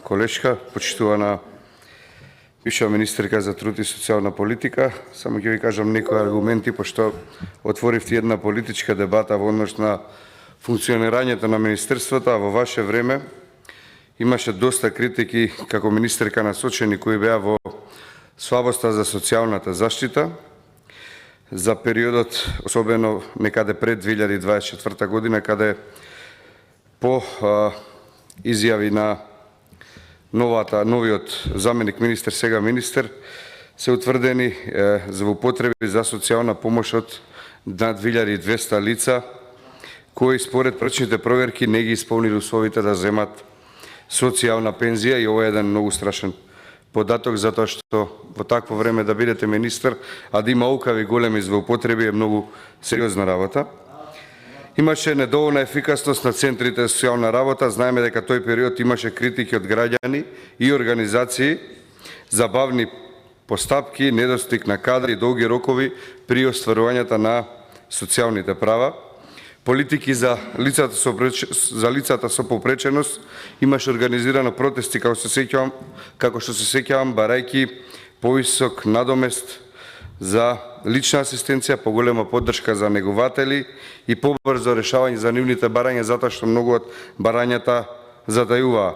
колешка, почитувана бивша министерка за труд и социјална политика. Само ќе ви кажам некои аргументи, пошто отворивте една политичка дебата во однос на функционирањето на министерството, а во ваше време имаше доста критики како министерка насочени кои беа во слабоста за социјалната заштита за периодот, особено некаде пред 2024 година, каде по изјави на новиот заменик министер, сега министер, се утврдени за употреби за социјална помош од над 1200 лица, кои според првичните проверки не ги исполнили условите да земат социјална пензија, и ова е еден многу страшен податок, затоа што во такво време да бидете министер, а да има окави големи злоупотреби, е многу сериозна работа. Имаше недоволна ефикасност на центрите за социјална работа. Знаеме дека тој период имаше критики од граѓани и организации за бавни постапки, недостиг на кадри и долги рокови при остварувањето на социјалните права. Политики за лицата со попреченост. Имаше организирано протести, како што се сеќавам, барајки повисок надомест за лична асистенција, поголема поддршка за негователи и побрзо решавање за нивните барања, затоа што многу од барањата затајуваа.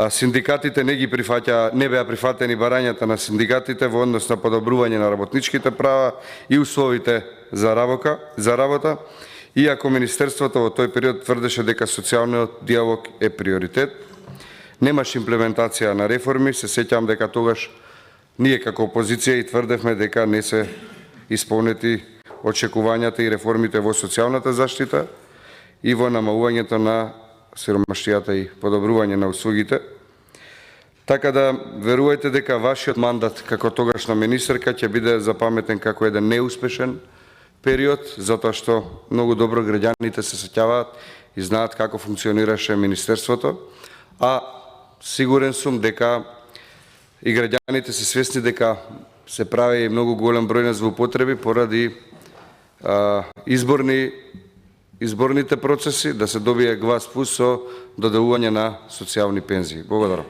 Синдикатите не беа прифатени барањата на синдикатите во однос на подобрување на работничките права и условите за работа, иако Министерството во тој период тврдеше дека социјалниот диалог е приоритет. Немаше имплементација на реформи. Се сеќавам дека тогаш ние како опозиција и тврдевме дека не се исполнети очекувањата и реформите во социјалната заштита и во намалувањето на сиромаштијата и подобрување на услугите. Така да верувајте дека вашиот мандат како тогашна министерка ќе биде запаметен како еден неуспешен период, затоа што многу добро граѓаните се сеќаваат и знаат како функционираше министерството, а сигурен сум дека и граѓаните се свесни дека се прави многу голем број на злоупотреби поради изборните процеси, да се добие глас плюс со доделување на социјални пензии. Благодарам.